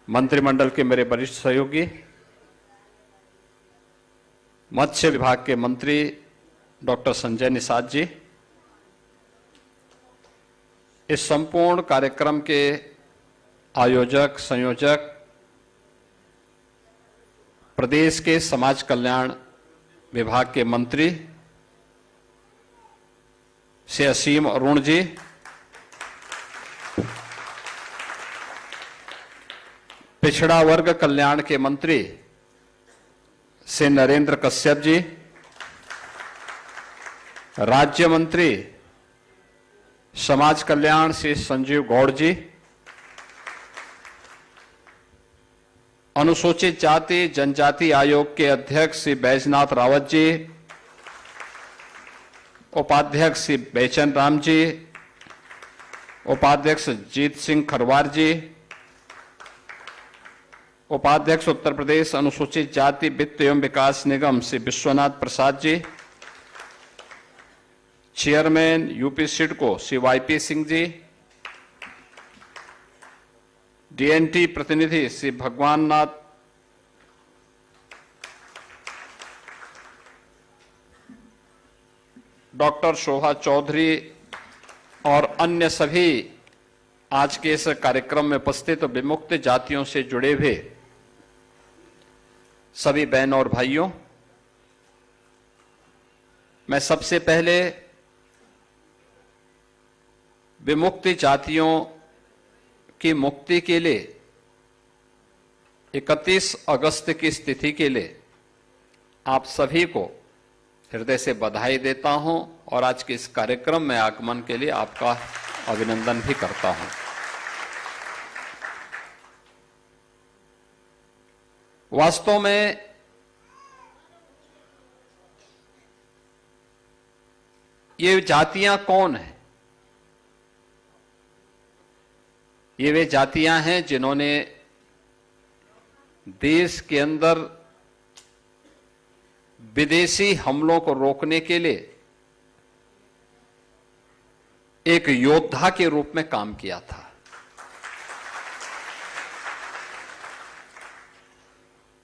मंत्रिमंडल के मेरे वरिष्ठ सहयोगी, मत्स्य विभाग के मंत्री डॉक्टर संजय निषाद जी, इस संपूर्ण कार्यक्रम के आयोजक संयोजक, प्रदेश के समाज कल्याण विभाग के मंत्री श्री असीम अरुण जी, पिछड़ा वर्ग कल्याण के मंत्री श्री नरेंद्र कश्यप जी, राज्य मंत्री समाज कल्याण श्री संजीव गौड़ जी, अनुसूचित जाति जनजाति आयोग के अध्यक्ष श्री बैजनाथ रावत जी, उपाध्यक्ष श्री बेचन राम जी, उपाध्यक्ष जीत सिंह खरवार जी, उपाध्यक्ष उत्तर प्रदेश अनुसूचित जाति वित्त एवं विकास निगम Shri Vishwanath Prasad ji, chairman UP SIDCO Shri YP Singh ji, DNT प्रतिनिधि श्री भगवान नाथ डॉक्टर शोभा चौधरी और अन्य सभी आज के इस कार्यक्रम में उपस्थित विमुक्त जातियों से जुड़े हुए सभी बहनों और भाइयों, मैं सबसे पहले विमुक्त जातियों की मुक्ति के लिए 31 अगस्त की स्थिति के लिए आप सभी को हृदय से बधाई देता हूं और आज के इस कार्यक्रम में आगमन के लिए आपका अभिनंदन भी करता हूं। वास्तव में ये जातियां कौन हैं? ये वे जातियां हैं जिन्होंने देश के अंदर विदेशी हमलों को रोकने के लिए एक योद्धा के रूप में काम किया था।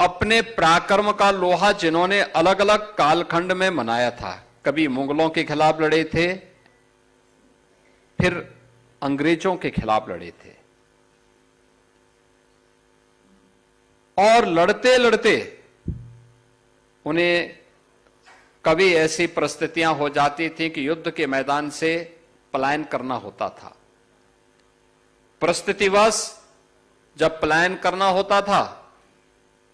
अपने पराक्रम का लोहा जिन्होंने अलग अलग कालखंड में मनाया था, कभी मुगलों के खिलाफ लड़े थे, फिर अंग्रेजों के खिलाफ लड़े थे, और लड़ते लड़ते उन्हें कभी ऐसी परिस्थितियां हो जाती थी कि युद्ध के मैदान से पलायन करना होता था। परिस्थितिवश जब पलायन करना होता था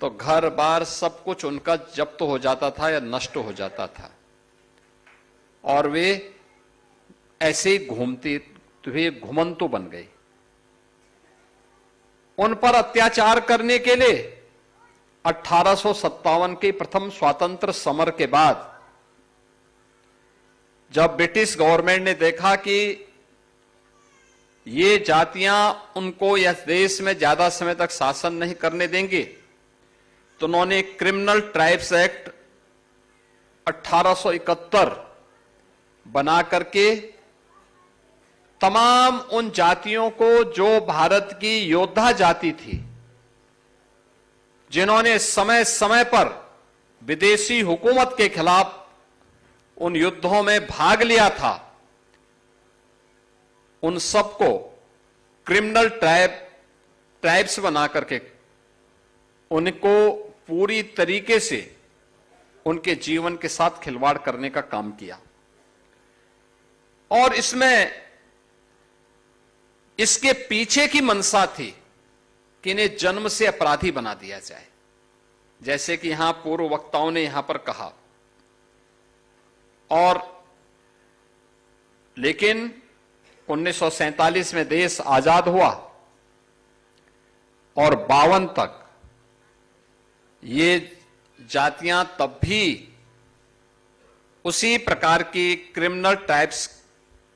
तो घर बार सब कुछ उनका जब्त हो जाता था या नष्ट हो जाता था, और वे ऐसे घूमते हुए घुमंतु बन गए। उन पर अत्याचार करने के लिए 1857 के प्रथम स्वतंत्र समर के बाद जब ब्रिटिश गवर्नमेंट ने देखा कि ये जातियां उनको इस देश में ज्यादा समय तक शासन नहीं करने देंगे, तो उन्होंने क्रिमिनल ट्राइब्स एक्ट 1871 बना करके तमाम उन जातियों को जो भारत की योद्धा जाति थी, जिन्होंने समय समय पर विदेशी हुकूमत के खिलाफ उन युद्धों में भाग लिया था, उन सबको क्रिमिनल ट्राइब्स बना करके उनको पूरी तरीके से उनके जीवन के साथ खिलवाड़ करने का काम किया। और इसके पीछे की मंशा थी कि इन्हें जन्म से अपराधी बना दिया जाए, जैसे कि यहां पूर्व वक्ताओं ने यहां पर कहा। और लेकिन 1947 में देश आजाद हुआ और 52 तक ये जातियां तब भी उसी प्रकार की क्रिमिनल ट्राइब्स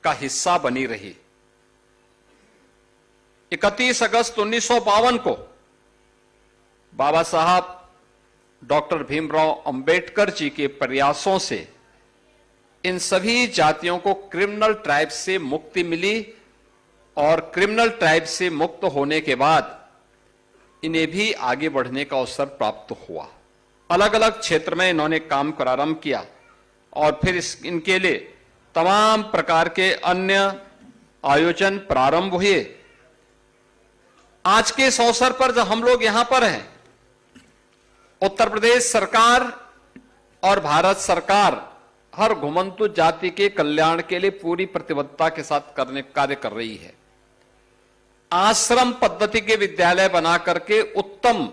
का हिस्सा बनी रही। 31 अगस्त 1952 को बाबा साहब डॉक्टर भीमराव अंबेडकर जी के प्रयासों से इन सभी जातियों को क्रिमिनल ट्राइब से मुक्ति मिली, और क्रिमिनल ट्राइब से मुक्त होने के बाद इन्हें भी आगे बढ़ने का अवसर प्राप्त हुआ। अलग अलग क्षेत्र में इन्होंने काम प्रारंभ किया और फिर इनके लिए तमाम प्रकार के अन्य आयोजन प्रारंभ हुए। आज के इस अवसर पर जब हम लोग यहां पर हैं, उत्तर प्रदेश सरकार और भारत सरकार हर घुमंतु जाति के कल्याण के लिए पूरी प्रतिबद्धता के साथ कार्य कर रही है। आश्रम पद्धति के विद्यालय बना करके उत्तम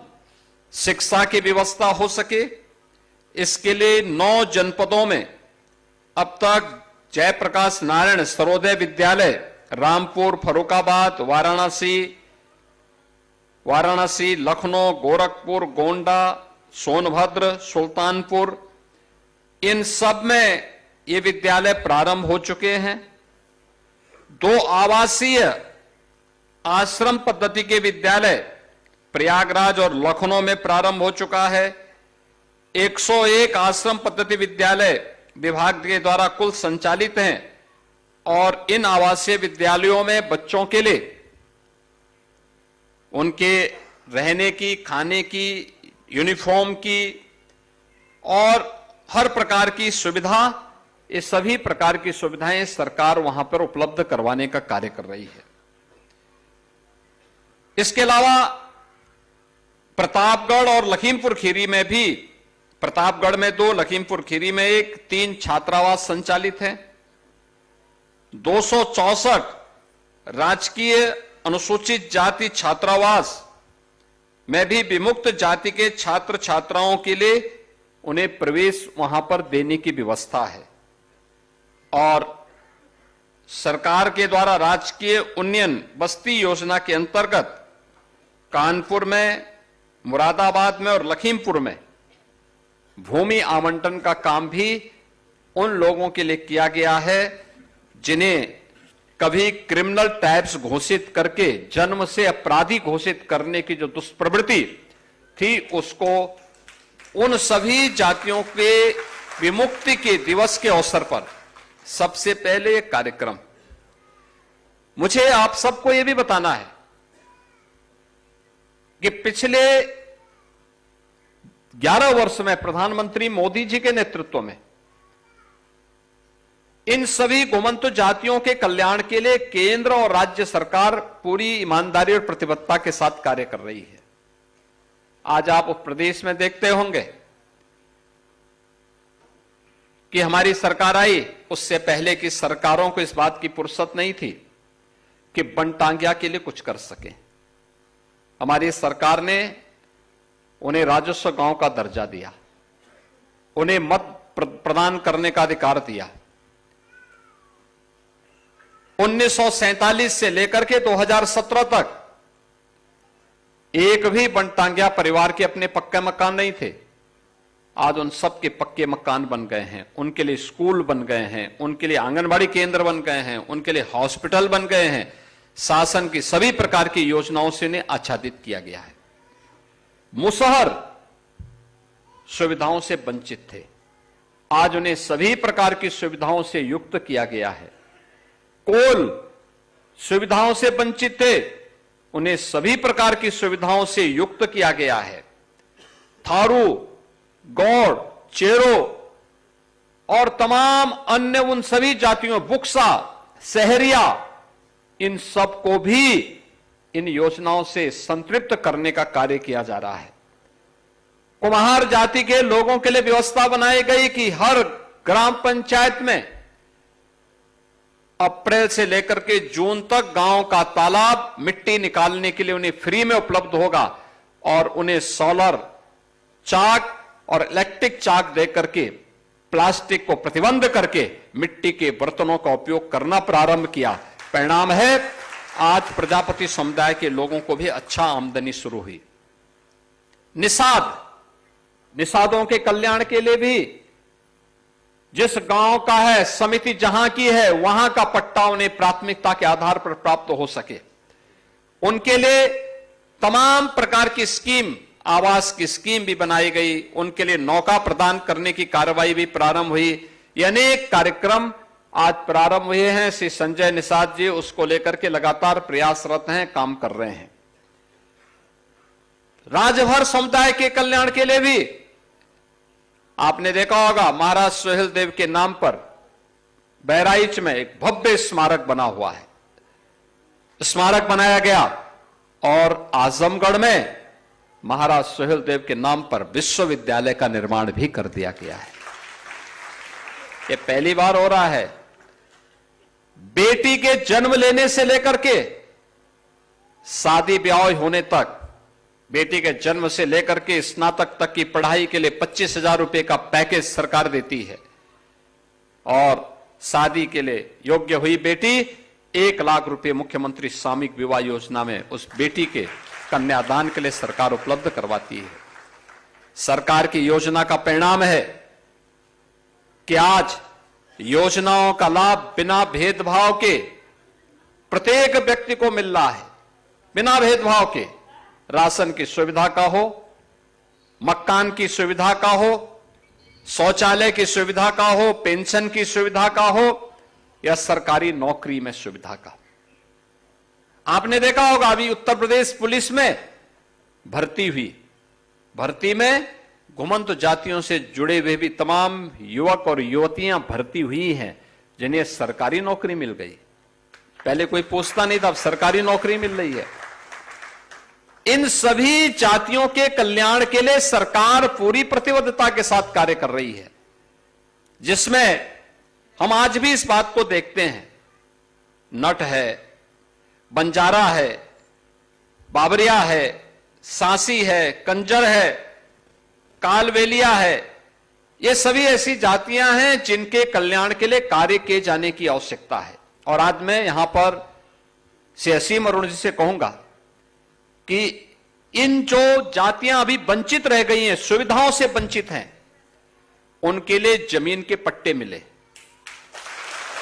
शिक्षा की व्यवस्था हो सके, इसके लिए 9 जनपदों में अब तक जयप्रकाश नारायण सर्वोदय विद्यालय रामपुर, फर्रुखाबाद, वाराणसी, लखनऊ, गोरखपुर, गोंडा, सोनभद्र, सुल्तानपुर, इन सब में ये विद्यालय प्रारंभ हो चुके हैं। 2 आवासीय आश्रम पद्धति के विद्यालय प्रयागराज और लखनऊ में प्रारंभ हो चुका है। 101 आश्रम पद्धति विद्यालय विभाग के द्वारा कुल संचालित हैं और इन आवासीय विद्यालयों में बच्चों के लिए उनके रहने की, खाने की, यूनिफॉर्म की और हर प्रकार की सुविधा, ये सभी प्रकार की सुविधाएं सरकार वहां पर उपलब्ध करवाने का कार्य कर रही है। इसके अलावा प्रतापगढ़ और लखीमपुर खीरी में भी, प्रतापगढ़ में 2, लखीमपुर खीरी में 1, 3 छात्रावास संचालित हैं। 264 राजकीय अनुसूचित जाति छात्रावास में भी विमुक्त जाति के छात्र छात्राओं के लिए उन्हें प्रवेश वहां पर देने की व्यवस्था है। और सरकार के द्वारा राजकीय उन्नयन बस्ती योजना के अंतर्गत कानपुर में, मुरादाबाद में और लखीमपुर में भूमि आवंटन का काम भी उन लोगों के लिए किया गया है जिन्हें कभी क्रिमिनल टैक्स घोषित करके जन्म से अपराधी घोषित करने की जो दुष्प्रवृत्ति थी, उसको उन सभी जातियों के विमुक्ति के दिवस के अवसर पर सबसे पहले एक कार्यक्रम। मुझे आप सबको यह भी बताना है कि पिछले 11 वर्ष में प्रधानमंत्री मोदी जी के नेतृत्व में इन सभी घुमंतु जातियों के कल्याण के लिए केंद्र और राज्य सरकार पूरी ईमानदारी और प्रतिबद्धता के साथ कार्य कर रही है। आज आप उस प्रदेश में देखते होंगे कि हमारी सरकार आई, उससे पहले की सरकारों को इस बात की फुर्सत नहीं थी कि बनटांगिया के लिए कुछ कर सके। हमारी सरकार ने उन्हें राजस्व गांव का दर्जा दिया, उन्हें मत प्रदान करने का अधिकार दिया। 1947 से लेकर के 2017 तक एक भी बनटांगिया परिवार के अपने पक्के मकान नहीं थे। आज उन सब के पक्के मकान बन गए हैं, उनके लिए स्कूल बन गए हैं, उनके लिए आंगनबाड़ी केंद्र बन गए हैं, उनके लिए हॉस्पिटल बन गए हैं। शासन की सभी प्रकार की योजनाओं से उन्हें आच्छादित किया गया है। मुसहर सुविधाओं से वंचित थे, आज उन्हें सभी प्रकार की सुविधाओं से युक्त किया गया है। कोल सुविधाओं से वंचित थे, उन्हें सभी प्रकार की सुविधाओं से युक्त किया गया है। थारू, गौड़, चेरो और तमाम अन्य उन सभी जातियों, बुक्सा, सहरिया, इन सब को भी इन योजनाओं से संतृप्त करने का कार्य किया जा रहा है। कुम्हार जाति के लोगों के लिए व्यवस्था बनाई गई कि हर ग्राम पंचायत में अप्रैल से लेकर के जून तक गांव का तालाब मिट्टी निकालने के लिए उन्हें फ्री में उपलब्ध होगा और उन्हें सोलर चाक और इलेक्ट्रिक चाक देकर के प्लास्टिक को प्रतिबंध करके मिट्टी के बर्तनों का उपयोग करना प्रारंभ किया। परिणाम है आज प्रजापति समुदाय के लोगों को भी अच्छा आमदनी शुरू हुई। निषादों के कल्याण के लिए भी जिस गांव का है, समिति जहां की है, वहां का पट्टा उन्हें प्राथमिकता के आधार पर प्राप्त हो सके, उनके लिए तमाम प्रकार की स्कीम, आवास की स्कीम भी बनाई गई। उनके लिए नौका प्रदान करने की कार्रवाई भी प्रारंभ हुई। ये अनेक कार्यक्रम आज प्रारंभ हुए हैं। श्री संजय निषाद जी उसको लेकर के लगातार प्रयासरत हैं, काम कर रहे हैं। राजभर समुदाय के कल्याण के लिए भी आपने देखा होगा, महाराज सुहेलदेव के नाम पर बहराइच में एक भव्य स्मारक बना हुआ है, स्मारक बनाया गया। और आजमगढ़ में महाराज सुहेलदेव के नाम पर विश्वविद्यालय का निर्माण भी कर दिया गया है। यह पहली बार हो रहा है। बेटी के जन्म लेने से लेकर के शादी ब्याह होने तक, बेटी के जन्म से लेकर के स्नातक तक की पढ़ाई के लिए 25,000 रुपए का पैकेज सरकार देती है। और शादी के लिए योग्य हुई बेटी 1 लाख रुपए मुख्यमंत्री सामूहिक विवाह योजना में उस बेटी के कन्यादान के लिए सरकार उपलब्ध करवाती है। सरकार की योजना का परिणाम है कि आज योजनाओं का लाभ बिना भेदभाव के प्रत्येक व्यक्ति को मिल रहा है, बिना भेदभाव के। राशन की सुविधा का हो, मकान की सुविधा का हो, शौचालय की सुविधा का हो, पेंशन की सुविधा का हो, या सरकारी नौकरी में सुविधा का। आपने देखा होगा अभी उत्तर प्रदेश पुलिस में भर्ती हुई, भर्ती में घुमंत जातियों से जुड़े हुए भी तमाम युवक और युवतियां भर्ती हुई हैं, जिन्हें सरकारी नौकरी मिल गई। पहले कोई पूछता नहीं था, अब सरकारी नौकरी मिल रही है। इन सभी जातियों के कल्याण के लिए सरकार पूरी प्रतिबद्धता के साथ कार्य कर रही है, जिसमें हम आज भी इस बात को देखते हैं। नट है, बंजारा है, बाबरिया है, सांसी है, कंजर है, कालवेलिया है, ये सभी ऐसी जातियां हैं जिनके कल्याण के लिए कार्य किए जाने की आवश्यकता है। और आज मैं यहां पर श्री असीम अरुण जी से कहूंगा कि इन जो जातियां अभी वंचित रह गई हैं, सुविधाओं से वंचित हैं, उनके लिए जमीन के पट्टे मिले,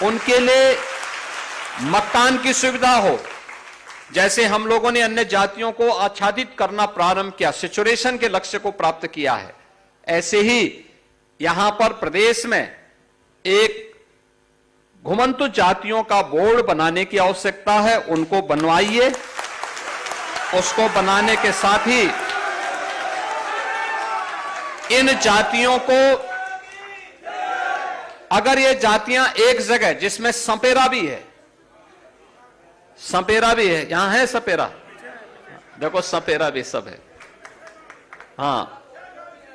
उनके लिए मकान की सुविधा हो। जैसे हम लोगों ने अन्य जातियों को आच्छादित करना प्रारंभ किया, सेचुरेशन के लक्ष्य को प्राप्त किया है, ऐसे ही यहां पर प्रदेश में एक घुमंतु जातियों का बोर्ड बनाने की आवश्यकता है। उनको बनवाइए। उसको बनाने के साथ ही इन जातियों को, अगर ये जातियां एक जगह, जिसमें सपेरा भी है, सपेरा भी है, यहां है सपेरा, देखो सपेरा भी सब है, हां,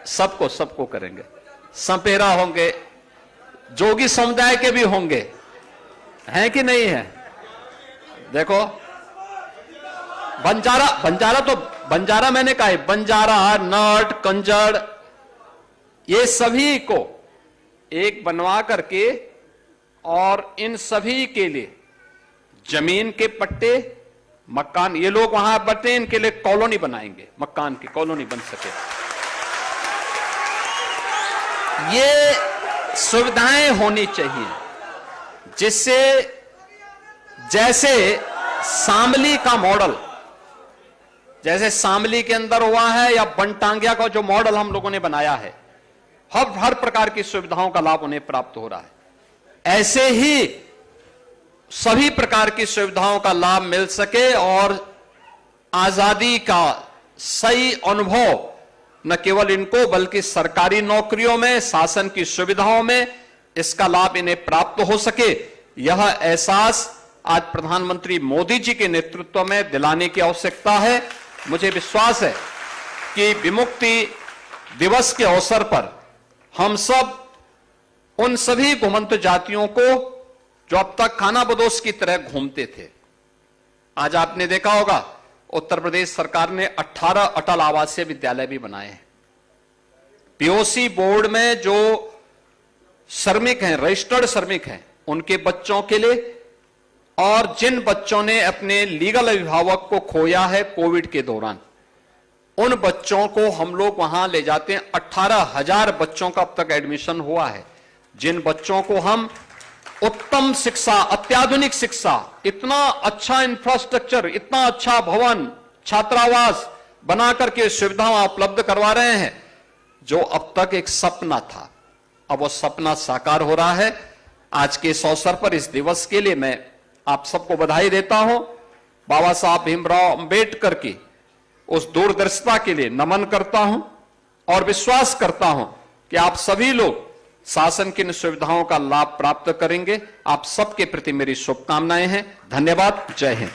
सबको करेंगे। सपेरा होंगे, जोगी समुदाय के भी होंगे, हैं कि नहीं है? देखो बंजारा मैंने कहा है, बंजारा, नट, कंजड़, ये सभी को एक बनवा करके और इन सभी के लिए जमीन के पट्टे, मकान, ये लोग वहां बटे, इनके लिए कॉलोनी बनाएंगे, मकान की कॉलोनी बन सके। ये सुविधाएं होनी चाहिए, जिससे जैसे शामली का मॉडल, जैसे शामली के अंदर हुआ है, या बनटांगिया का जो मॉडल हम लोगों ने बनाया है, हर प्रकार की सुविधाओं का लाभ उन्हें प्राप्त हो रहा है। ऐसे ही सभी प्रकार की सुविधाओं का लाभ मिल सके और आजादी का सही अनुभव न केवल इनको बल्कि सरकारी नौकरियों में, शासन की सुविधाओं में इसका लाभ इन्हें प्राप्त हो सके, यह एहसास आज प्रधानमंत्री मोदी जी के नेतृत्व में दिलाने की आवश्यकता है। मुझे विश्वास है कि विमुक्ति दिवस के अवसर पर हम सब उन सभी घुमंत जातियों को जो अब तक खानाबदोश की तरह घूमते थे, आज आपने देखा होगा उत्तर प्रदेश सरकार ने 18 अटल आवासीय विद्यालय भी बनाए हैं। पीओसी बोर्ड में जो श्रमिक हैं, रजिस्टर्ड श्रमिक हैं, उनके बच्चों के लिए, और जिन बच्चों ने अपने लीगल अभिभावक को खोया है कोविड के दौरान, उन बच्चों को हम लोग वहां ले जाते हैं। 18,000 बच्चों का अब तक एडमिशन हुआ है, जिन बच्चों को हम उत्तम शिक्षा, अत्याधुनिक शिक्षा, इतना अच्छा इंफ्रास्ट्रक्चर, इतना अच्छा भवन, छात्रावास बना करके सुविधाएं उपलब्ध करवा रहे हैं। जो अब तक एक सपना था, अब वो सपना साकार हो रहा है। आज के इस अवसर पर, इस दिवस के लिए मैं आप सबको बधाई देता हूं। बाबा साहब भीमराव अंबेडकर की उस दूरदर्शिता के लिए नमन करता हूं और विश्वास करता हूं कि आप सभी लोग शासन की इन सुविधाओं का लाभ प्राप्त करेंगे। आप सबके प्रति मेरी शुभकामनाएं हैं। धन्यवाद। जय हिंद।